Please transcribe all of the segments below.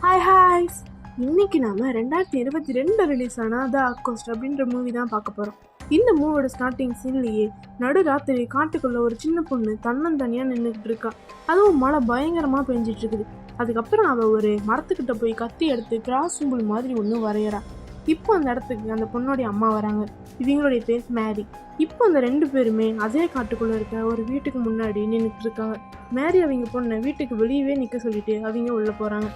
Hi ஹாய்ஸ். இன்னைக்கு நாம 2022 release ஆன த அக்கோஸ்ட் அப்படின்ற மூவி தான் பார்க்க போகிறோம். இந்த மூவியோட ஸ்டார்டிங் சீன்லேயே நடுராத்திரி காட்டுக்குள்ள ஒரு சின்ன பொண்ணு தன்னந்தனியாக நின்றுக்கிட்டு இருக்கா. அதுவும் மழை பயங்கரமாக பெஞ்சிட்டு இருக்குது. அதுக்கப்புறம் அவள் ஒரு மரத்துக்கிட்ட போய் கத்தி எடுத்து கிராஸ் சிம்பிள் மாதிரி ஒன்று வரைகிறா. இப்போ அந்த இடத்துக்கு அந்த பொண்ணோடைய அம்மா வராங்க. இவங்களுடைய பேர் மேரி. இப்போ அந்த ரெண்டு பேருமே அதே காட்டுக்குள்ளே இருக்க ஒரு வீட்டுக்கு முன்னாடி நின்றுட்டு இருக்காங்க. மேரி அவங்க பொண்ணை வீட்டுக்கு வெளியவே நிற்க சொல்லிட்டு அவங்க உள்ளே போகிறாங்க.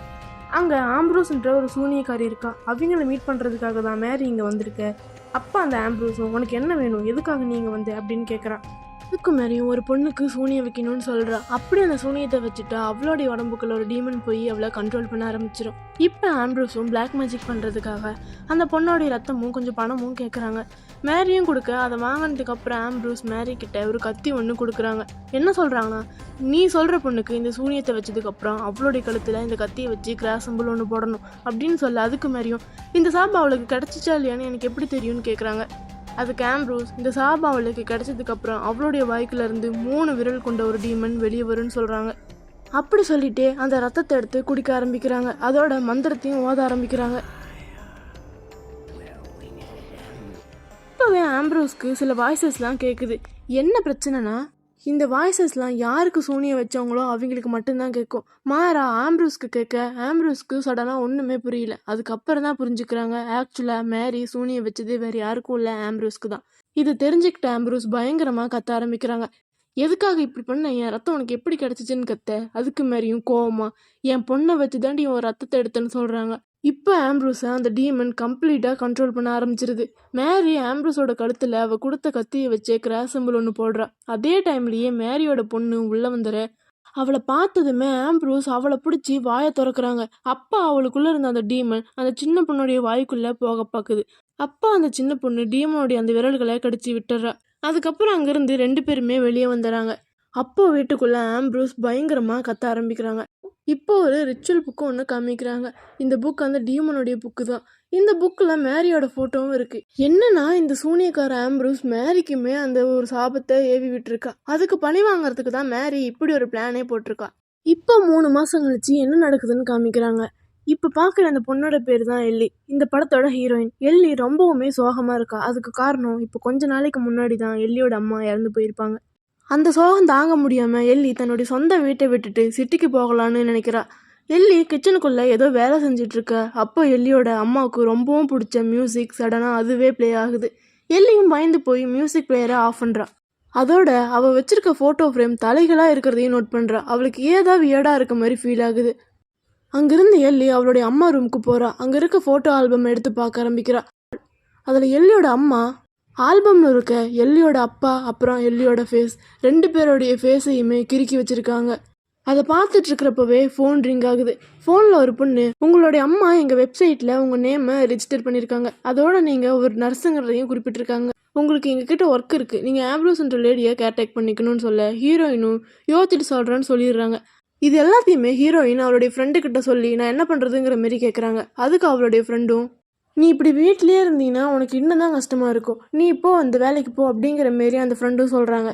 அங்கே ஆம்ப்ரோஸ்ன்ற ஒரு சூனியக்காரி இருக்கா. அவங்கள மீட் பண்ணுறதுக்காக தான் மேரி இங்கே வந்திருக்க. அப்போ அந்த ஆம்ப்ரோஸும் உனக்கு என்ன வேணும், எதுக்காக நீங்கள் வந்து அப்படின்னு கேட்குறான். அதுக்கு மேரியும் ஒரு பொண்ணுக்கு சூனியம் வைக்கணும்னு சொல்கிறா. அப்படி அந்த சூனியத்தை வச்சுட்டா அவளோடைய உடம்புக்குள்ள ஒரு டீமன் போய் அவளை கண்ட்ரோல் பண்ண ஆரம்பிச்சிடும். இப்போ ஆம்ப்ரோஸும் பிளாக் மேஜிக் பண்ணுறதுக்காக அந்த பொண்ணோடைய ரத்தமும் கொஞ்சம் பணமும் கேட்குறாங்க. மேரியும் கொடுக்க அதை வாங்கினதுக்கு அப்புறம் ஆம்ப்ரோஸ் மேரி கிட்ட ஒரு கத்தி ஒன்று கொடுக்குறாங்க. என்ன சொல்கிறாங்கன்னா, நீ சொல்கிற பொண்ணுக்கு இந்த சூனியத்தை வச்சதுக்கப்புறம் அவளுடைய கழுத்தில் இந்த கத்தியை வச்சு கிராஸ் சிம்பிள் ஒன்று போடணும் அப்படின்னு சொல்ல, அதுக்கு மேரியும் இந்த சாபம் அவளுக்கு கிடச்சிச்சா இல்லையான்னு எனக்கு எப்படி தெரியும்னு கேட்குறாங்க. அதுக்கு ஆம்ப்ரோஸ் இந்த சாபம் அவளுக்கு கிடைச்சதுக்கப்புறம் அவளுடைய வாய்க்குலேருந்து 3 விரல் கொண்ட ஒரு டீமன் வெளியே வரும்னு சொல்கிறாங்க. அப்படி சொல்லிட்டே அந்த ரத்தத்தை எடுத்து குடிக்க ஆரம்பிக்கிறாங்க. அதோட மந்திரத்தையும் ஓத ஆரம்பிக்கிறாங்க. இப்போவே ஆம்ப்ரோஸ்க்கு சில வாய்ஸஸ்லாம் கேட்குது. என்ன பிரச்சனைனா, இந்த வாய்ஸஸ்லாம் யாருக்கு சூனியம் வச்சவங்களோ அவங்களுக்கு மட்டும்தான் கேட்கும். மாறா ஆம்ப்ரோஸ்க்கு கேட்க ஆம்ப்ரோஸ்க்கு சடனாக ஒன்றுமே புரியல. அதுக்கப்புறம் தான் புரிஞ்சுக்கிறாங்க, ஆக்சுவலாக மேரி சூனியம் வச்சது வேறு யாருக்கும் இல்லை, ஆம்ப்ரோஸ்க்கு தான். இது தெரிஞ்சுக்கிட்ட ஆம்ப்ரோஸ் பயங்கரமாக கத்த ஆரம்பிக்கிறாங்க. எதுக்காக இப்படி பண்ண, என் ரத்தம் உனக்கு எப்படி கிடச்சிச்சின்னு கத்த. அதுக்கு மேரியும் கோவமா, என் பொண்ணை வச்சு தாண்டி உன் ரத்தத்தை எடுத்தேன்னு சொல்கிறாங்க. இப்போ ஆம்ப்ரோஸை அந்த டீமன் கம்ப்ளீட்டாக கண்ட்ரோல் பண்ண ஆரம்பிச்சிருது. மேரி ஆம்ப்ரோஸோட கழுத்தில் அவள் கொடுத்த கத்தியை வச்சே கிராஸ் சிம்பிள் ஒன்று போடுறா. அதே டைம்லேயே மேரியோட பொண்ணு உள்ளே வந்துற. அவளை பார்த்ததுமே ஆம்ப்ரோஸ் அவளை பிடிச்சி வாயை திறக்கிறாங்க. அப்போ அவளுக்குள்ளே இருந்த அந்த டீமன் அந்த சின்ன பொண்ணுடைய வாய்க்குள்ளே போக பார்க்குது. அப்போ அந்த சின்ன பொண்ணு டீமனுடைய அந்த விரல்களை கடிச்சு விட்டுறா. அதுக்கப்புறம் அங்கேருந்து 2 பேருமே வெளியே வந்துடுறாங்க. அப்போ வீட்டுக்குள்ளே ஆம்ப்ரோஸ் பயங்கரமாக கத்த ஆரம்பிக்கிறாங்க. இப்போ ஒரு ரிச்சுவல் புக்கு ஒன்று காமிக்கிறாங்க. இந்த புக் அந்த டீமனுடைய புக்கு தான். இந்த புக்கில் மேரியோட ஃபோட்டோவும் இருக்குது. என்னன்னா, இந்த சூனியக்கார ஆம்ப்ரோஸ் மேரிக்குமே அந்த ஒரு சாபத்தை ஏவி விட்டுருக்கா. அதுக்கு பழி வாங்கறதுக்கு தான் மேரி இப்படி ஒரு பிளானே போட்டிருக்கா. இப்போ 3 மாதம் கழிச்சு என்ன நடக்குதுன்னு காமிக்கிறாங்க. இப்போ பார்க்குற அந்த பொண்ணோட பேர் தான் எல்லி. இந்த படத்தோட ஹீரோயின். எல்லி ரொம்பவுமே சோகமாக இருக்கா. அதுக்கு காரணம், இப்போ கொஞ்ச நாளைக்கு முன்னாடி தான் எல்லியோட அம்மா இறந்து போயிருப்பாங்க. அந்த சோகம் தாங்க முடியாமல் எல்லி தன்னுடைய சொந்த வீட்டை விட்டுட்டு சிட்டிக்கு போகலான்னு நினைக்கிறா. எல்லி கிச்சனுக்குள்ளே ஏதோ வேலை செஞ்சிட்ருக்க. அப்போ எல்லியோட அம்மாவுக்கு ரொம்பவும் பிடிச்ச மியூசிக் சடனாக அதுவே ப்ளே ஆகுது. எல்லியும் பயந்து போய் மியூசிக் பிளேயரை ஆஃப் பண்ணுறா. அதோட அவள் வச்சிருக்க ஃபோட்டோ ஃப்ரேம் தலைகளாக இருக்கிறதையும் நோட் பண்ணுறா. அவளுக்கு ஏதாவது வியர்டாக இருக்க மாதிரி ஃபீல் ஆகுது. அங்கிருந்து எல்லி அவளுடைய அம்மா ரூமுக்கு போகிறா. அங்கே இருக்க ஃபோட்டோ ஆல்பம் எடுத்து பார்க்க ஆரம்பிக்கிறா. அதில் எல்லியோட அம்மா ஆல்பமில் இருக்க எல்லியோட அப்பா அப்புறம் எல்லியோட ஃபேஸ் 2 பேருடைய ஃபேஸையுமே கிறுக்கி வச்சுருக்காங்க. அதை பார்த்துட்டு இருக்கிறப்பவே ஃபோன் ரிங் ஆகுது. ஃபோனில் ஒரு பொண்ணு, உங்களுடைய அம்மா எங்கள் வெப்சைட்டில் உங்கள் நேமை ரெஜிஸ்டர் பண்ணியிருக்காங்க, அதோட நீங்கள் ஒரு நர்ஸுங்கிறதையும் குறிப்பிட்டிருக்காங்க, உங்களுக்கு எங்ககிட்ட ஒர்க் இருக்குது, நீங்கள் ஆம்ப்ரோஸ்ன்ற லேடியை கேர்டேக் பண்ணிக்கணும்னு சொல்ல ஹீரோயினும் யோசிச்சுட்டு சொல்கிறேன்னு சொல்லிடுறாங்க. இது எல்லாத்தையுமே ஹீரோயின் அவளுடைய ஃப்ரெண்டுக்கிட்ட சொல்லி நான் என்ன பண்ணுறதுங்கிற மாரி கேட்குறாங்க. அதுக்கு அவளுடைய ஃப்ரெண்டும், நீ இப்படி வீட்லேயே இருந்தீங்கன்னா உனக்கு இன்னும் தான் கஷ்டமாக இருக்கும், நீ இப்போ அந்த வேலைக்கு போ அப்படிங்கிற மாரி அந்த ஃப்ரெண்டும் சொல்கிறாங்க.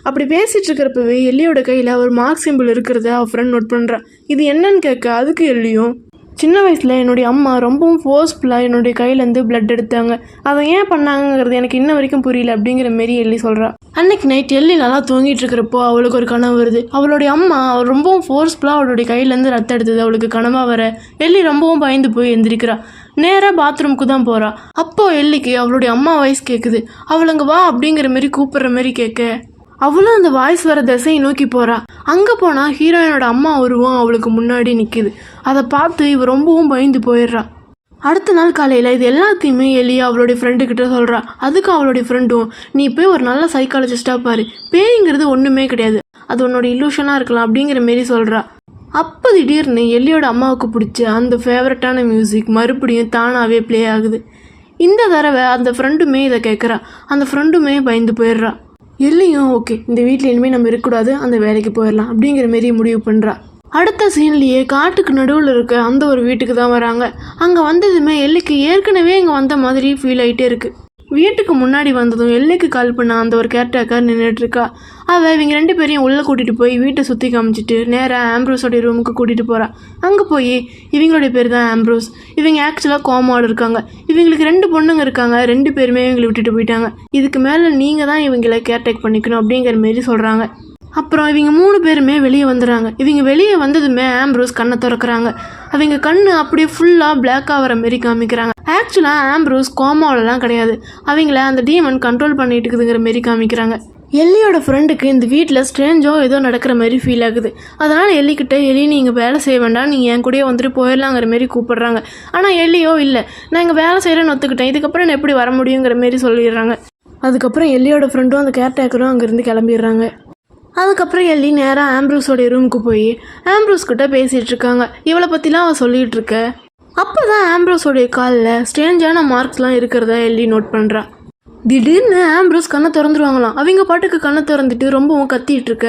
அப்படி பேசிகிட்டு இருக்கிறப்பவே எல்லியோட கையில் ஒரு மார்க் சிம்பிள் இருக்கிறத அவள் ஃப்ரெண்ட் நோட் பண்ணுறா. இது என்னன்னு கேட்க அதுக்கு எல்லியும், சின்ன வயசில் என்னுடைய அம்மா ரொம்பவும் ஃபோர்ஸ்ஃபுல்லாக என்னுடைய கையிலேருந்து பிளட் எடுத்தாங்க, அதை ஏன் பண்ணாங்கிறது எனக்கு இன்ன வரைக்கும் புரியல அப்படிங்கிற மாரி எல்லி சொல்கிறா. அன்னைக்கு நைட் எல்லி நல்லா தூங்கிட்டு இருக்கிறப்போ அவளுக்கு ஒரு கனவு வருது. அவளுடைய அம்மா ரொம்பவும் ஃபோர்ஸ்ஃபுல்லாக அவளுடைய கையிலேருந்து ரத்தம் எடுத்தது அவளுக்கு கனவாக வர எல்லி ரொம்பவும் பயந்து போய் எந்திரிக்கிறா. நேராக பாத்ரூமுக்கு தான் போகிறா. அப்போது எல்லிக்கு அவளுடைய அம்மா வாய்ஸ் கேட்குது. அவளுங்க வா அப்படிங்கிற மாரி கூப்பிட்ற மாரி கேட்க அவளும் அந்த வாய்ஸ் வர திசையை நோக்கி போகிறா. அங்கே போனால் ஹீரோயினோட அம்மா உருவம் அவளுக்கு முன்னாடி நிற்கிது. அதை பார்த்து இவ ரொம்பவும் பயந்து போயிடுறா. அடுத்த நாள் காலையில் இது எல்லாத்தையுமே எல்லி அவளுடைய ஃப்ரெண்டுக்கிட்ட சொல்கிறா. அதுக்கு அவளுடைய ஃப்ரெண்டும், நீ போய் ஒரு நல்ல சைக்காலஜிஸ்டாக பாரு, பேய்ங்கிறது ஒன்றுமே கிடையாது, அது உன்னோட இல்லூஷனாக இருக்கலாம் அப்படிங்கிற மாரி சொல்கிறா. அப்போ திடீர்னு எல்லியோட அம்மாவுக்கு பிடிச்ச அந்த ஃபேவரட்டான மியூசிக் மறுபடியும் தானாகவே ப்ளே ஆகுது. இந்த தடவை அந்த ஃப்ரெண்டுமே இதை கேட்குறா. அந்த ஃப்ரெண்டுமே பயந்து போயிடுறா. எல்லியும் ஓகே, இந்த வீட்டில் இனிமேல் நம்ம இருக்கக்கூடாது, அந்த வேலைக்கு போயிடலாம் அப்படிங்கிற மாரி முடிவு பண்ணுறா. அடுத்த சீன்லேயே காட்டுக்கு நடுவில் இருக்க அந்த ஒரு வீட்டுக்கு தான் வராங்க. அங்கே வந்ததுமே எல்லிக்கு ஏற்கனவே இங்கே வந்த மாதிரி ஃபீல் ஆகிட்டே இருக்குது. வீட்டுக்கு முன்னாடி வந்ததும் எல்லைக்கு கால் பண்ண அந்த ஒரு கேர்டேக்கர் நின்றுட்டுருக்கா. அவள் இவங்க 2 பேரையும் உள்ளே கூட்டிகிட்டு போய் வீட்டை சுற்றி காமிச்சிட்டு நேராக ஆம்ப்ரோஸோடைய ரூமுக்கு கூட்டிகிட்டு போகிறா. அங்கே போய் இவங்களுடைய பேர் தான் ஆம்ப்ரோஸ். இவங்க ஆக்சுவலாக கோமாவோடு இருக்காங்க. இவங்களுக்கு 2 பொண்ணுங்க இருக்காங்க. 2 பேருமே இவங்களை விட்டுட்டு போயிட்டாங்க. இதுக்கு மேலே நீங்கள் தான் இவங்களை கேர்டேக் பண்ணிக்கணும் அப்படிங்கிற மாரி சொல்கிறாங்க. அப்புறம் இவங்க 3 பேருமே வெளியே வந்துடுறாங்க. இவங்க வெளியே வந்ததுமே ஆம்ப்ரோஸ் கண்ணை திறக்கிறாங்க. அவங்க கண்ணு அப்படியே ஃபுல்லாக பிளாக் ஆகிற மாரி காமிக்கிறாங்க. ஆக்சுவலாக ஆம்ப்ரோஸ் கோமாவிலலாம் கிடையாது. அவங்கள அந்த டீமன் கண்ட்ரோல் பண்ணிட்டு இருக்குதுங்கிற மாரி காமிக்கிறாங்க. எல்லியோட ஃப்ரெண்டுக்கு இந்த வீட்டில் ஸ்ட்ரேஞ்சோ ஏதோ நடக்கிற மாதிரி ஃபீல் ஆகுது. அதனால் எல்லிக்கிட்ட எல்லி நீங்கள் வேலை செய்ய வேண்டாம், நீங்கள் என் கூடயே வந்துட்டு போயிடலாங்கிற மாரி கூப்பிடுறாங்க. ஆனால் எல்லியோ இல்லை, நான் இங்கே வேலை செய்கிறேன்னு ஒத்துக்கிட்டேன், இதுக்கப்புறம் நான் எப்படி வர முடியுங்கிற மாரி சொல்லிடுறாங்க. அதுக்கப்புறம் எல்லியோட ஃப்ரெண்டும் அந்த கேர்டேக்கரும் அங்கேருந்து கிளம்பிடுறாங்க. அதுக்கப்புறம் எல்லி நேராக ஆம்ப்ரோஸோடைய ரூமுக்கு போய் ஆம்ப்ரோஸ்கிட்ட பேசிகிட்டு இருக்காங்க. இவளை பற்றிலாம் அவள் சொல்லிகிட்டு இருக்க. அப்போ தான் ஆம்ப்ரோஸோடைய காலில் ஸ்ட்ரேஞ்சான மார்க்ஸ்லாம் இருக்கிறத எல்லி நோட் பண்ணுறா. திடீர்னு ஆம்ப்ரோஸ் கண்ணை திறந்துருவாங்களாம். அவங்க பாட்டுக்கு கண்ணை திறந்துட்டு ரொம்பவும் கத்திட்டு இருக்க.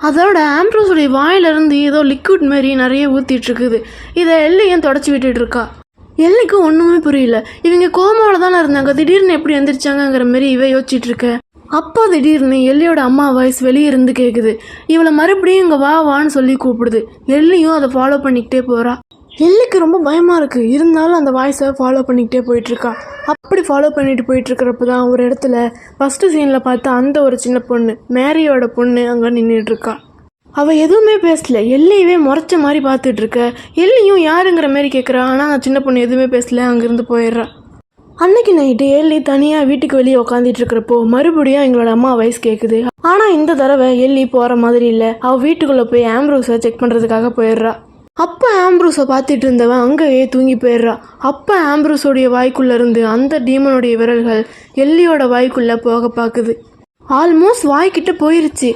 அதோட ஆம்ப்ரோஸோடைய வாயிலிருந்து ஏதோ லிக்விட் மாதிரி நிறைய ஊற்றிட்டு இருக்குது. இதை எல்லையும் தொடச்சி விட்டுட்டு இருக்கா. எல்லைக்கு ஒன்றுமே புரியல. இவங்க கோமாவில் தானே இருந்தாங்க, திடீர்னு எப்படி எந்திரிச்சாங்கிற மாரி இவ யோசிச்சுட்டு இருக்க. அப்போ திடீர்னு எல்லியோட அம்மா வாய்ஸ் வெளியே இருந்து கேட்குது. இவளை மறுபடியும் இங்கே வான்னு சொல்லி கூப்பிடுது. எல்லியும் அதை ஃபாலோ பண்ணிக்கிட்டே போகிறா. எல்லிக்கு ரொம்ப பயமாக இருக்குது. இருந்தாலும் அந்த வாய்ஸை ஃபாலோ பண்ணிக்கிட்டே போயிட்டுருக்கா. அப்படி ஃபாலோ பண்ணிட்டு போயிட்டுருக்கிறப்ப தான் ஒரு இடத்துல ஃபஸ்ட்டு சீனில் பார்த்தா அந்த ஒரு சின்ன பொண்ணு, மேரியோட பொண்ணு அங்கே நின்றுட்டுருக்கா. அவள் எதுவுமே பேசல. எல்லையவே முறைச்ச மாதிரி பார்த்துட்ருக்க. எல்லியும் யாருங்கிற மாதிரி கேட்குறா. ஆனால் அந்த சின்ன பொண்ணு எதுவுமே பேசல, அங்கேருந்து போயிடுறா. அன்னைக்கு நைட்டு எல்லி தனியாக வீட்டுக்கு வெளியே உட்காந்துட்டு இருக்கிறப்போ மறுபடியும் எங்களோட அம்மா வாய்ஸ் கேட்குது. ஆனால் இந்த தடவை எல்லி போகிற மாதிரி இல்லை. அவள் வீட்டுக்குள்ளே போய் ஆம்ப்ரோஸை செக் பண்ணுறதுக்காக போயிடுறா. அப்போ ஆம்ப்ரோஸை பார்த்துட்டு இருந்தவன் அங்கேயே தூங்கி போயிடுறா. அப்போ ஆம்ப்ரோஸோடைய வாய்க்குள்ளேருந்து அந்த டீமனுடைய விரல்கள் எல்லியோட வாய்க்குள்ளே போக பார்க்குது. ஆல்மோஸ்ட் வாய்க்கிட்ட போயிருச்சு.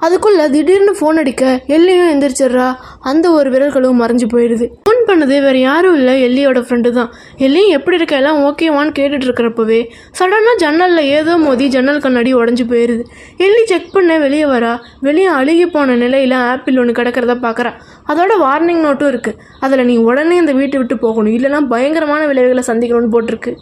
அதுக்குள்ளே திடீர்னு ஃபோன் அடிக்க எல்லியும் எந்திரிச்சிட்றா. அந்த ஒரு விரல்களும் மறைஞ்சு போயிடுது. ஃபோன் பண்ணது வேறு யாரும் இல்லை, எல்லியோட ஃப்ரெண்டு தான். எல்லியும் எப்படி இருக்க, எல்லாம் ஓகேவான்னு கேட்டுட்டு இருக்கிறப்பவே சடனாக ஜன்னலில் ஏதோ மோதி ஜன்னல் கண்ணாடி உடஞ்சி போயிடுது. எல்லி செக் பண்ண வெளியே வரா. வெளியே அழுகி போன நிலையில் ஆப்பிள் ஒன்று கிடக்கிறத பார்க்குறா. அதோட வார்னிங் நோட்டும் இருக்குது. அதில் நீ உடனே இந்த வீட்டை விட்டு போகணும், இல்லைனா பயங்கரமான விளைவுகளை சந்திக்கணும்னு போட்டிருக்கு.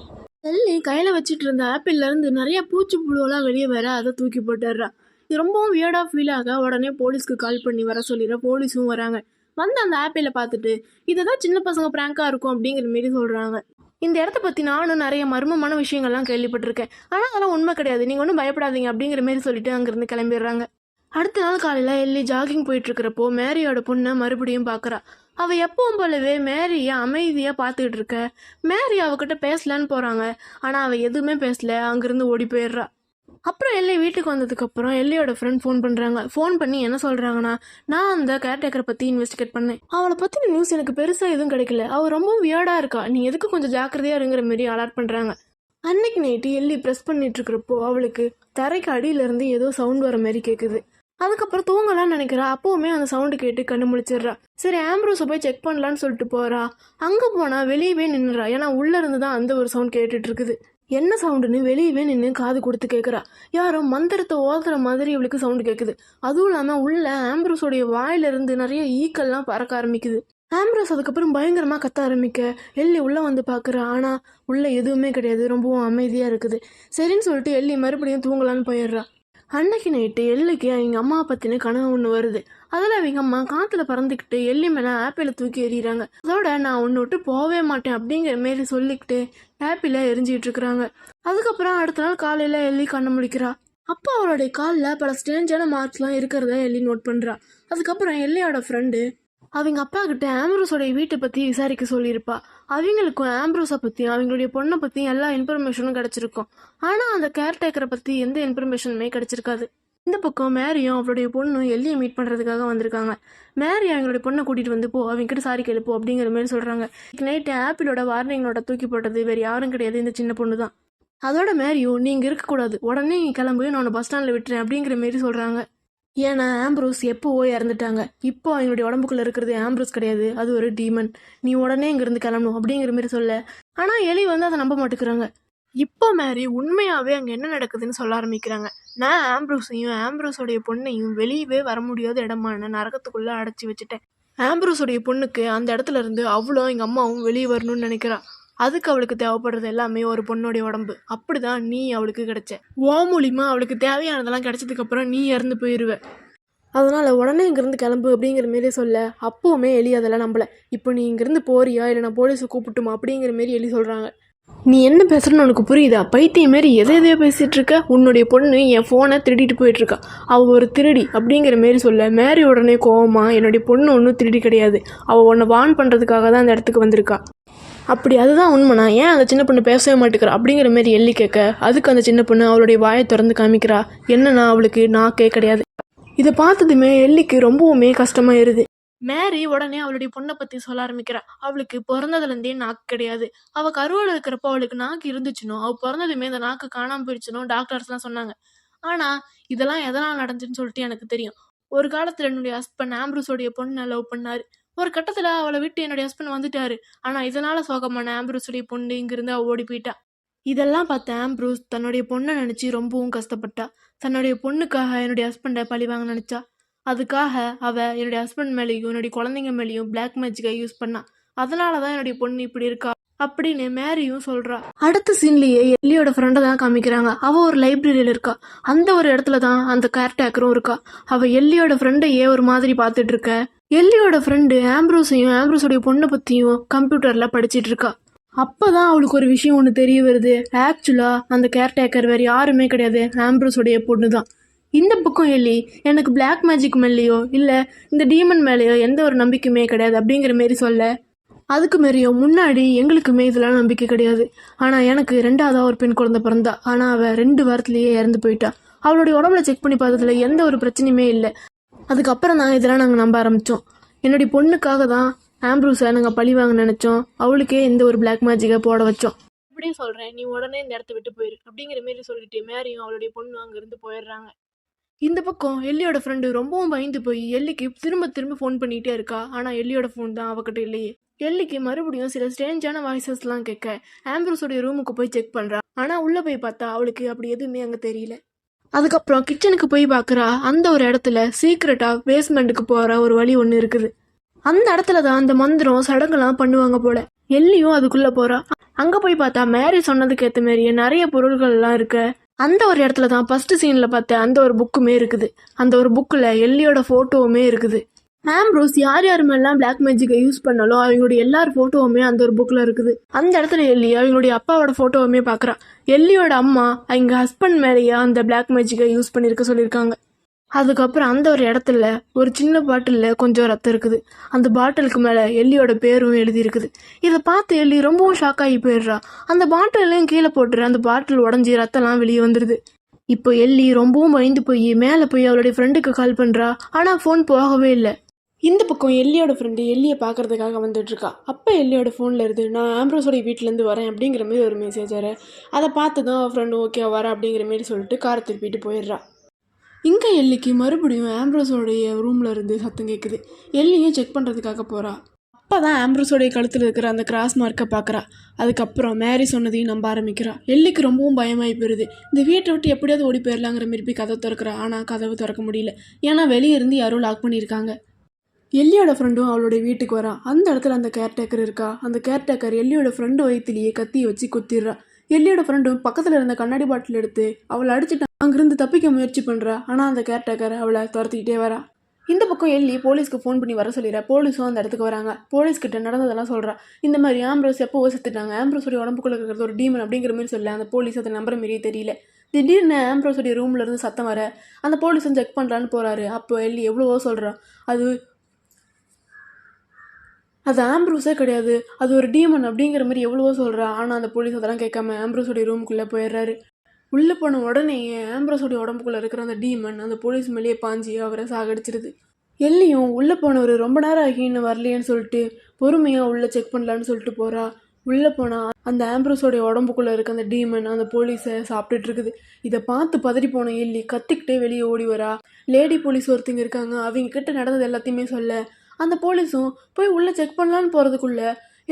எல்லி கையில் வச்சுட்டு இருந்த ஆப்பிள்லேருந்து நிறைய பூச்சி புழுவெல்லாம் வெளியே வர அதை தூக்கி போட்டுடுறா. இது ரொம்பவும் வியர்டாக ஃபீல் ஆக உடனே போலீஸ்க்கு கால் பண்ணி வர சொல்லிடுற. போலீஸும் வராங்க. வந்து அந்த ஆப்பிளை பார்த்துட்டு இதுதான் சின்ன பசங்க ப்ராங்காக இருக்கும் அப்படிங்கிற மாரி சொல்கிறாங்க. இந்த இடத்த பற்றி நானும் நிறைய மர்மமான விஷயங்கள்லாம் கேள்விப்பட்டிருக்கேன், ஆனால் அதெல்லாம் உண்மை கிடையாது, நீங்கள் ஒன்றும் பயப்படாதீங்க அப்படிங்கிற மாரி சொல்லிட்டு அங்கேருந்து கிளம்பிடுறாங்க. அடுத்த நாள் காலையில் எல்லி ஜாகிங் போயிட்டுருக்கிறப்போ மேரியோட பொண்ணை மறுபடியும் பார்க்குறா. அவள் எப்பவும் போலவே மேரியை அமைதியாக பார்த்துக்கிட்டு இருக்க. மேரி அவகிட்ட பேசலான்னு போகிறாங்க. ஆனால் அவள் எதுவுமே பேசல, அங்கேருந்து ஓடி போயிடுறா. அப்புறம் எல்லி வீட்டுக்கு வந்ததுக்கப்புறம் எல்லியோட ஃப்ரெண்ட் ஃபோன் பண்ணுறாங்க. ஃபோன் பண்ணி என்ன சொல்கிறாங்கன்னா, நான் அந்த கேர்டேக்கரை பற்றி இன்வெஸ்டிகேட் பண்ணேன், அவளை பற்றின நியூஸ் எனக்கு பெருசாக எதுவும் கிடைக்கல, அவள் ரொம்ப வியர்டாக இருக்கா, நீ எதுக்கு கொஞ்சம் ஜாக்கிரதையாக இருங்கிற மாரி அலர்ட் பண்ணுறாங்க. அன்னைக்கு நைட்டு எல்லி ப்ரெஸ் பண்ணிட்டு இருக்கிறப்போ அவளுக்கு தரைக்கு அடியிலேருந்து ஏதோ சவுண்ட் வர மாதிரி கேட்குது. அதுக்கப்புறம் தூங்கலான்னு நினைக்கிறா. அப்போவுமே அந்த சவுண்டு கேட்டு கண்ணு முழிச்சிடுறா. சரி ஆம்ப்ரோஸை போய் செக் பண்ணலான்னு சொல்லிட்டு போகிறா. அங்கே போனால் வெளியவே நின்றுறா. ஏன்னா உள்ளேருந்து தான் அந்த ஒரு சவுண்ட் கேட்டுட்டு இருக்குது. என்ன சவுண்டுன்னு வெளியவே நின்று காது கொடுத்து கேட்குறா. யாரோ மந்திரத்தை ஓதுற மாதிரி இவளுக்கு சவுண்டு கேட்குது. அதுவும் இல்லாமல் உள்ள ஆம்ப்ரோஸோடைய வாயிலிருந்து நிறைய ஈக்கள்லாம் பறக்க ஆரம்பிக்குது. ஆம்ப்ரோஸ் அதுக்கப்புறம் பயங்கரமாக கத்த ஆரம்பிக்க எல்லி உள்ளே வந்து பார்க்குறா. ஆனால் உள்ளே எதுவுமே கிடையாது, ரொம்பவும் அமைதியாக இருக்குது. சரின்னு சொல்லிட்டு எல்லி மறுபடியும் தூங்கலான்னு போயிடுறா. அன்னைக்கு நைட்டு எல்லிக்கு அவங்க அம்மா பற்றின கனவு ஒன்று வருது. அதில் அவங்க அம்மா காற்றுல பறந்துக்கிட்டு எல்லி மேலே ஆப்பிளை தூக்கி எறிகிறாங்க. அதோட நான் ஒன்று விட்டு போகவே மாட்டேன் அப்படிங்கிற மாரி சொல்லிக்கிட்டு ஆப்பிளை எரிஞ்சிட்டு இருக்கிறாங்க. அதுக்கப்புறம் அடுத்த நாள் காலையில் எல்லி கண்ணை முழிக்கிறா. அப்போ அவளுடைய காலில் பல ஸ்ட்ரேஞ்சான மார்க்ஸ்லாம் இருக்கிறத எல்லி நோட் பண்ணுறா. அதுக்கப்புறம் எல்லியோட ஃப்ரெண்டு அவங்க அப்பா கிட்ட ஆம்ப்ரோஸோடைய வீட்டை பற்றி விசாரிக்க சொல்லியிருப்பா. அவங்களுக்கும் ஆம்ப்ரோஸை பற்றி அவங்களுடைய பொண்ணை பற்றி எல்லா இன்ஃபர்மேஷனும் கிடச்சிருக்கும். ஆனால் அந்த கேர்டேக்கரை பற்றி எந்த இன்ஃபர்மேஷனுமே கிடச்சிருக்காது. இந்த பக்கம் மேரியும் அவளுடைய பொண்ணும் எல்லியை மீட் பண்ணுறதுக்காக வந்திருக்காங்க. மேரி அவங்களுடைய பொண்ணை கூட்டிகிட்டு வந்து போ, அவங்ககிட்ட சாரி கேளுப்போ அப்படிங்கிற மாதிரி சொல்கிறாங்க. நைட்டு ஆப்பிளோட வார்னிங்கோட தூக்கி போட்டது வேறு யாரும் கிடையாது, இந்த சின்ன பொண்ணு தான். அதோட மேரியும் நீங்கள் இருக்கக்கூடாது, உடனே நீ கிளம்பு, நான் பஸ் ஸ்டாண்டில் விட்டுறேன் அப்படிங்கிற மாரி சொல்கிறாங்க. ஏன்னா ஆம்ப்ரோஸ் எப்போவோ இறந்துட்டாங்க. இப்போ அவங்களுடைய உடம்புக்குள்ளே இருக்கிறது ஆம்ப்ரோஸ் கிடையாது, அது ஒரு டீமன். நீ உடனே இங்கேருந்து கிளம்பணும் அப்படிங்கிற மாதிரி சொல்ல. ஆனால் எலி வந்து அதை நம்ப மாட்டேங்கிறாங்க. இப்போ மேரி உண்மையாகவே அங்கே என்ன நடக்குதுன்னு சொல்ல ஆரம்பிக்கிறாங்க. நான் ஆம்ப்ரோஸையும் ஆம்ப்ரோஸோடைய பொண்ணையும் வெளியவே வர முடியாத இடமான நரகத்துக்குள்ளே அடைச்சி வச்சுட்டேன். ஆம்ப்ரோஸோடைய பொண்ணுக்கு அந்த இடத்துல இருந்து அவ்வளோ எங்கள் அம்மாவும் வெளியே வரணும்னு நினைக்கிறா. அதுக்கு அவளுக்கு தேவைப்படுறது எல்லாமே ஒரு பொண்ணுடைய உடம்பு. அப்படிதான் நீ அவளுக்கு கிடைச்ச. ஓ மூலியமா அவளுக்கு தேவையானதெல்லாம் கிடைச்சதுக்கப்புறம் நீ இறந்து போயிடுவ. அதனால் உடனே இங்கேருந்து கிளம்பு அப்படிங்கிற மாரி சொல்ல அப்போவுமே எலி அதெல்லாம் நம்பலை. இப்போ நீ இங்கேருந்து போறியா இல்லை நான் போலீஸை கூப்பிட்டுமா அப்படிங்கிற மாரி எலி சொல்கிறாங்க. நீ என்ன பேசுகிறன்னு உனக்கு புரியுதா? பைத்தியம் மாரி எதையோ பேசிகிட்டு இருக்க. உன்னுடைய பொண்ணு என் ஃபோனை திருடிட்டு போயிட்டுருக்கா. அவள் ஒரு திருடி அப்படிங்கிற மாரி சொல்ல மேரி உடனே கோவமா என்னுடைய பொண்ணு ஒன்றும் திருடி கிடையாது, அவள் உன்னை வார்ன் பண்ணுறதுக்காக தான் அந்த இடத்துக்கு வந்திருக்கா. அப்படி அதுதான் உண்மைனா ஏன் அந்த சின்ன பொண்ணு பேசவே மாட்டேங்கிறா அப்படிங்கிற மாரி எள்ளி கேட்க அதுக்கு அந்த சின்ன பொண்ணு அவளுடைய வாயை திறந்து காமிக்கிறா. என்னன்னா அவளுக்கு நாக்கே கிடையாது. இதை பார்த்ததுமே எள்ளிக்கு ரொம்பவுமே கஷ்டமாக இருது. மேரி உடனே அவளுடைய பொண்ணை பற்றி சொல்ல ஆரம்பிக்கிறா. அவளுக்கு பிறந்ததுலேருந்தே நாக்கு கிடையாது. அவள் கருவில் இருக்கிறப்போ அவளுக்கு நாக்கு இருந்துச்சுனோ அவள் பிறந்ததுமே இந்த நாக்கு காணாமல் போயிடுச்சுனோ டாக்டர்ஸ்லாம் சொன்னாங்க. ஆனால் இதெல்லாம் எதனால் நடந்துச்சுன்னு சொல்லிட்டு எனக்கு தெரியும். ஒரு காலத்தில் என்னுடைய ஹஸ்பண்ட் ஆம்ப்ரூஸோடைய பொண்ணை லவ் பண்ணார். ஒரு கட்டத்தில் அவளை விட்டு என்னுடைய ஹஸ்பண்ட் வந்துட்டாரு. ஆனால் இதனால் சோகமான ஆம்ப்ரூஸோடைய பொண்ணு இங்கிருந்து அவள் ஓடி போயிட்டா. இதெல்லாம் பார்த்த ஆம்ப்ரூஸ் தன்னுடைய பொண்ணை நினச்சி ரொம்பவும் கஷ்டப்பட்டா. தன்னுடைய பொண்ணுக்காக என்னுடைய ஹஸ்பண்டை பழி வாங்க நினச்சா. அதுக்காக அவள் என்னுடைய ஹஸ்பண்ட் மேலேயும் என்னுடைய குழந்தைங்க மேலேயும் பிளாக் மேஜிக்கை யூஸ் பண்ணா. அதனால தான் என்னுடைய பொண்ணு இப்படி இருக்கா அப்படின்னு மேரியும் சொல்கிறா. அடுத்த சீன்லேயே எல்லியோட ஃப்ரெண்டை தான் காமிக்கிறாங்க. அவள் ஒரு லைப்ரரியில் இருக்கா. அந்த ஒரு இடத்துல தான் அந்த கேர்டேக்கரும் இருக்கா. அவள் எல்லியோட ஃப்ரெண்டையே ஒரு மாதிரி பார்த்துட்டு இருக்க. எல்லியோட ஃப்ரெண்டு ஆம்ப்ரூஸையும் ஆம்ப்ரூஸோடைய பொண்ணை பற்றியும் கம்ப்யூட்டரில் படிச்சிட்டு இருக்கா. அப்போ தான் அவளுக்கு ஒரு விஷயம் ஒன்று தெரிய வருது. ஆக்சுவலாக அந்த கேர்டேக்கர் வேறு யாருமே கிடையாது, ஆம்ப்ரூஸோடைய பொண்ணு தான். இந்த பக்கம் எல்லி எனக்கு பிளாக் மேஜிக் மேலேயோ இல்லை இந்த டீமன் மேலேயோ எந்த ஒரு நம்பிக்கையுமே கிடையாது அப்படிங்கிற மாரி சொல்ல அதுக்கு மாரியோ முன்னாடி எங்களுக்குமே இதெல்லாம் நம்பிக்கை கிடையாது. ஆனால் எனக்கு 2ஆவதா ஒரு பெண் குழந்தை பிறந்தா. ஆனால் அவள் 2 வாரத்திலேயே இறந்து போயிட்டா. அவளுடைய உடம்புல செக் பண்ணி பார்த்ததுல எந்த ஒரு பிரச்சனையுமே இல்லை. அதுக்கப்புறம் தான் இதெல்லாம் நாங்கள் நம்ப ஆரம்பித்தோம். என்னுடைய பொண்ணுக்காக தான் ஆம்ப்ரூஸை நாங்கள் பழி வாங்க நினச்சோம். அவளுக்கே எந்த ஒரு பிளாக் மேஜிக்கை போட வச்சோம். இப்படியே சொல்கிறேன், நீ உடனே இந்த இடத்த விட்டு போயிரு அப்படிங்கிற மாரி சொல்லிட்டு மேரியும் அவளுடைய பொண்ணு அங்கேருந்து போயிடுறாங்க. இந்த பக்கம் எல்லியோட ஃப்ரெண்டு ரொம்பவும் பயந்து போய் எல்லிக்கு திரும்ப திரும்ப ஃபோன் பண்ணிகிட்டே இருக்கா. ஆனால் எல்லியோட ஃபோன் தான் அவகிட்ட இல்லையே. எல்லிக்கு மறுபடியும் சில ஸ்ட்ரேஞ்சான வாய்ஸஸ்லாம் கேட்க ஆம்ப்ரூஸோடைய ரூமுக்கு போய் செக் பண்ணுறா. ஆனால் உள்ளே போய் பார்த்தா அவளுக்கு அப்படி எதுவுமே அங்கே தெரியல. அதுக்கப்புறம் கிச்சனுக்கு போய் பார்க்குறா. அந்த ஒரு இடத்துல சீக்ரெட்டாக பேஸ்மெண்ட்டுக்கு போகிற ஒரு வழி ஒன்று இருக்குது. அந்த இடத்துல தான் அந்த மந்திரம் சடங்குலாம் பண்ணுவாங்க போல. எல்லியும் அதுக்குள்ளே போகிறா. அங்கே போய் பார்த்தா மேரி சொன்னதுக்கு ஏற்ற மாதிரியே நிறைய பொருள்கள்லாம் இருக்கு. அந்த ஒரு இடத்துல தான் ஃபர்ஸ்ட் சீனில் பார்த்த அந்த ஒரு புக்குமே இருக்குது. அந்த ஒரு புக்கில் எல்லியோட ஃபோட்டோவுமே இருக்குது. ஆம்ப்ரூஸ் யார் யாருமெல்லாம் பிளாக் மேஜிக்கை யூஸ் பண்ணாலும் அவங்களுடைய எல்லார் ஃபோட்டோவுமே அந்த ஒரு புக்கில் இருக்குது. அந்த இடத்துல எல்லி அவங்களுடைய அப்பாவோட ஃபோட்டோவுமே பார்க்குறா. எல்லியோட அம்மா அவங்க ஹஸ்பண்ட் மேலேயே அந்த பிளாக் மேஜிக்கை யூஸ் பண்ணியிருக்க சொல்லியிருக்காங்க. அதுக்கப்புறம் அந்த ஒரு இடத்துல ஒரு சின்ன பாட்டிலில் கொஞ்சம் ரத்தம் இருக்குது. அந்த பாட்டிலுக்கு மேலே எல்லியோட பேரும் எழுதியிருக்குது. இதை பார்த்து எல்லி ரொம்பவும் ஷாக் ஆகி போயிடுறா. அந்த பாட்டிலையும் கீழே போட்டுற அந்த பாட்டில் உடஞ்சி ரத்தம்லாம் வெளியே வந்துடுது. இப்போ எல்லி ரொம்பவும் பயந்து போய் மேலே போய் அவளுடைய ஃப்ரெண்டுக்கு கால் பண்ணுறா. ஆனால் ஃபோன் போகவே இல்லை. இந்த பக்கம் எல்லியோட ஃப்ரெண்டு எல்லியை பார்க்கறதுக்காக வந்துட்டுருக்கா. அப்போ எல்லியோட ஃபோனில் இருந்து நான் ஆம்ப்ரோஸோடைய வீட்டிலேருந்து வரேன் அப்படிங்கிற மாதிரி ஒரு மெசேஜ் வர. அதை பார்த்து தான் ஃப்ரெண்டு ஓகே வரேன் அப்படிங்கிற மாரி சொல்லிட்டு காரை திருப்பிட்டு போயிடுறா. இங்கே எல்லிக்கு மறுபடியும் ஆம்ப்ரோஸோடைய ரூமில் இருந்து சத்தம் கேட்குது. எல்லியும் செக் பண்ணுறதுக்காக போகிறா. அப்போ தான் ஆம்ப்ரோஸோடைய கழுத்தில் இருக்கிற அந்த கிராஸ் மார்க்கை பார்க்குறா. அதுக்கப்புறம் மேரி சொன்னதையும் நம்ப ஆரம்பிக்கிறா. எல்லிக்கு ரொம்பவும் பயமாகி போயிடுது. இந்த வீட்டை விட்டு எப்படியாவது ஓடி போயிடலாங்கிற மாரி போய் கதவை திறக்கிறா. ஆனால் கதவு திறக்க முடியல. ஏன்னா வெளியே இருந்து யாரோ லாக் பண்ணியிருக்காங்க. எல்லியோட ஃப்ரெண்டும் அவளுடைய வீட்டுக்கு வரா. அந்த இடத்துல அந்த கேர்டேக்கர் இருக்கா. அந்த கேர்டேக்கர் எல்லியோட ஃப்ரெண்டு வயிற்றுலேயே கத்தியை வச்சு குத்திடுறா. எல்லியோட ஃப்ரெண்டும் பக்கத்தில் இருந்த கண்ணாடி பாட்டில் எடுத்து அவளை அடிச்சுட்டு அங்கிருந்து தப்பிக்க முயற்சி பண்ணுறா. ஆனால் அந்த கேர்டேக்கர் அவளை துரத்திக்கிட்டே வரா. இந்த பக்கம் எல்லி போலீஸ்க்கு ஃபோன் பண்ணி வர சொல்லிடுறா. போலீஸும் அந்த இடத்துக்கு வராங்க. போலீஸ்கிட்ட நடந்ததெல்லாம் சொல்கிறா. இந்த மாதிரி ஆம்ப்ரோஸ் எப்போவோ செத்துட்டாங்க, ஆம்ப்ரோஸோடைய உடம்புக்குள்ள இருக்கிறது ஒரு டீமன் அப்படிங்கிற மாதிரி சொல்ல அந்த போலீஸ் அதை நம்புற மாரியே தெரியல. திடீர்னு ஆம்ப்ரோஸோடைய ரூமில் இருந்து சத்தம் வர அந்த போலீஸும் செக் பண்ணுறான்னு போகிறாரு. அப்போ எல்லி எவ்வளவோ சொல்கிறா. அது ஆம்ப்ரூஸே கிடையாது, அது ஒரு டீமன் அப்படிங்கிற மாதிரி எவ்வளவோ சொல்கிறா. ஆனால் அந்த போலீஸ் அதெல்லாம் கேட்காம ஆம்ப்ரோஸோடைய ரூமுக்குள்ளே போயிடுறாரு. உள்ளே போன உடனே ஆம்ப்ரோஸோடைய உடம்புக்குள்ளே இருக்கிற அந்த டீமன் அந்த போலீஸ் மேலேயே பாஞ்சி அவரை சாகடிச்சிருது. எல்லியும் உள்ளே போனவர் ரொம்ப நேரம் ஆகி இன்னும் வரலையேன்னு சொல்லிட்டு பொறுமையாக உள்ளே செக் பண்ணலான்னு சொல்லிட்டு போகிறா. உள்ளே போனால் அந்த ஆம்ப்ரோஸோடைய உடம்புக்குள்ளே இருக்க அந்த டீமன் அந்த போலீஸை சாப்பிட்டுட்டு இருக்குது. இதை பார்த்து பதறி போன எல்லி கத்திக்கிட்டே வெளியே ஓடி வரா. லேடி போலீஸ் ஒருத்தங்க இருக்காங்க. அவங்க கிட்ட நடந்தது எல்லாத்தையுமே சொல்ல அந்த போலீஸும் போய் உள்ளே செக் பண்ணலான்னு போகிறதுக்குள்ள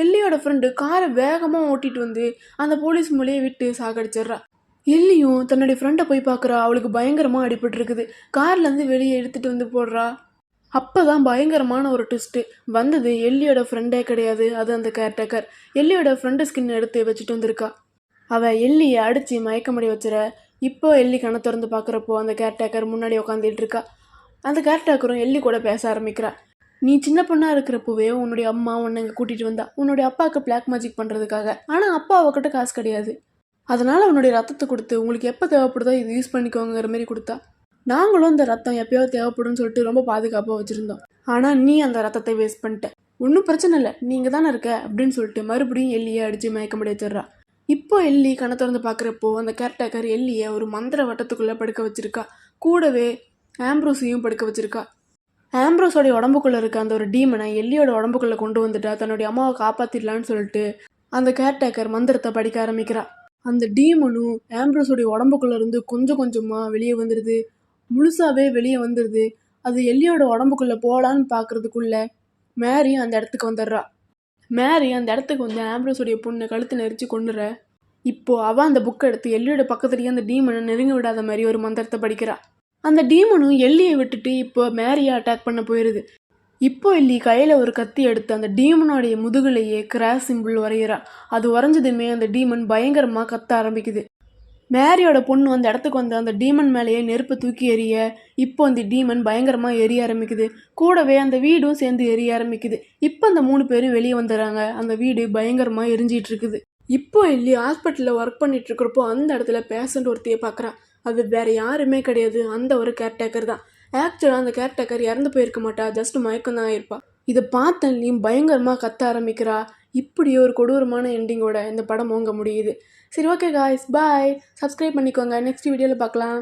எல்லியோட ஃப்ரெண்டு காரை வேகமாக ஓட்டிகிட்டு வந்து அந்த போலீஸ் மேலேயே விட்டு சாகடிச்சிட்றா. எல்லியும் தன்னுடைய ஃப்ரெண்டை போய் பார்க்குறா. அவளுக்கு பயங்கரமாக அடிபட்டுருக்குது. கார்லேருந்து வெளியே எடுத்துகிட்டு வந்து போடுறா. அப்போ தான் பயங்கரமான ஒரு ட்விஸ்ட்டு வந்தது. எல்லியோட ஃப்ரெண்டே கிடையாது, அது அந்த கேர்டேக்கர். எல்லியோட ஃப்ரெண்டு ஸ்கின் எடுத்து வச்சுட்டு வந்திருக்கா. அவள் எல்லியை அடித்து மயக்கமடி வச்சுற. இப்போ எல்லி கண்ணை திறந்து பார்க்குறப்போ அந்த கேர்டேக்கர் முன்னாடி உட்காந்துட்டு இருக்கா. அந்த கேர்டேக்கரும் எல்லி கூட பேச ஆரம்பிக்கிறா. நீ சின்ன பொண்ணாக இருக்கிறப்பவே உன்னுடைய அம்மா உன்னை இங்கே கூட்டிகிட்டு வந்தா உன்னுடைய அப்பாவுக்கு பிளாக் மேஜிக் பண்ணுறதுக்காக. ஆனால் அப்பா அவகிட்ட காசு கிடையாது, அதனால் உன்னுடைய ரத்தத்தை கொடுத்து உங்களுக்கு எப்போ தேவைப்படுதோ இது யூஸ் பண்ணிக்கோங்கிற மாதிரி கொடுத்தா. நாங்களும் இந்த ரத்தம் எப்போயாவது தேவைப்படும்னு சொல்லிட்டு ரொம்ப பாதுகாப்பாக வச்சுருந்தோம். ஆனால் நீ அந்த ரத்தத்தை வேஸ்ட் பண்ணிட்ட. ஒன்றும் பிரச்சனை இல்லை, நீங்கள் தானே இருக்க அப்படின்னு சொல்லிட்டு மறுபடியும் எல்லியை அடித்து மயக்கமடி வச்சிடுறா. இப்போ எல்லி கண்ணை திறந்து பார்க்குறப்போ அந்த கேர்டேக்கர் எல்லியை ஒரு மந்திர வட்டத்துக்குள்ளே படுக்க வச்சிருக்கா. கூடவே ஆம்ப்ரோஸையும் படுக்க வச்சிருக்கா. ஆம்ப்ரோஸோடைய உடம்புக்குள்ளே இருக்க அந்த ஒரு டீமனை எல்லியோட உடம்புக்குள்ளே கொண்டு வந்துட்டா தன்னுடைய அம்மாவை காப்பாற்றிடலான்னு சொல்லிட்டு அந்த கேர்டேக்கர் மந்திரத்தை படிக்க ஆரம்பிக்கிறா. அந்த டீமனும் ஆம்ப்ரோஸோடைய உடம்புக்குள்ளே இருந்து கொஞ்சம் கொஞ்சமாக வெளியே வந்துடுது. முழுசாகவே வெளியே வந்துடுது. அது எல்லியோட உடம்புக்குள்ளே போகலான்னு பார்க்குறதுக்குள்ள மேரி அந்த இடத்துக்கு வந்துடுறா. மேரி அந்த இடத்துக்கு வந்து ஆம்ப்ரோஸோடைய பொண்ணை கழுத்து நெரிச்சு கொண்டுற. இப்போது அவள் அந்த புக்கை எடுத்து எல்லியோட பக்கத்துலேயே அந்த டீமனை நெருங்க விடாத மாதிரி ஒரு மந்திரத்தை படிக்கிறா. அந்த டீமனும் எல்லியை விட்டுட்டு இப்போ மேரியை அட்டாக் பண்ண போயிடுது. இப்போ எல்லி கையில் ஒரு கத்தி எடுத்து அந்த டீமனோடைய முதுகுலையே கிராஸ் சிம்பிள் வரைகிறா. அது வரைஞ்சதுமே அந்த டீமன் பயங்கரமாக கத்த ஆரம்பிக்குது. மேரியோட பொண்ணு அந்த இடத்துக்கு வந்து அந்த டீமன் மேலேயே நெருப்பை தூக்கி எறிய இப்போ அந்த டீமன் பயங்கரமாக எரிய ஆரம்பிக்குது. கூடவே அந்த வீடும் சேர்ந்து எரிய ஆரம்பிக்குது. இப்போ அந்த 3 பேரும் வெளியே வந்துடுறாங்க. அந்த வீடு பயங்கரமாக எரிஞ்சிட்டு இருக்குது. இப்போ எல்லி ஹாஸ்பிட்டலில் ஒர்க் பண்ணிட்டு இருக்கிறப்போ அந்த இடத்துல பேஷண்ட் ஒருத்தையை பார்க்குறா. அது வேற யாருமே கிடையாது, அந்த ஒரு கேர்டேக்கர் தான். ஆக்சுவலாக அந்த கேர்டேக்கர் இறந்து போயிருக்க மாட்டா, ஜஸ்ட் மயக்கம் தான் ஆயிருப்பா. இதை பார்த்தன்லையும் பயங்கரமாக கத்த ஆரம்பிக்கிறா. இப்படி ஒரு கொடூரமான எண்டிங்கோட இந்த படம் ஓங்க முடியுது. சரி, ஓகே காய்ஸ், பாய். சப்ஸ்கிரைப் பண்ணிக்கோங்க. நெக்ஸ்ட் வீடியோவில் பார்க்கலாம்.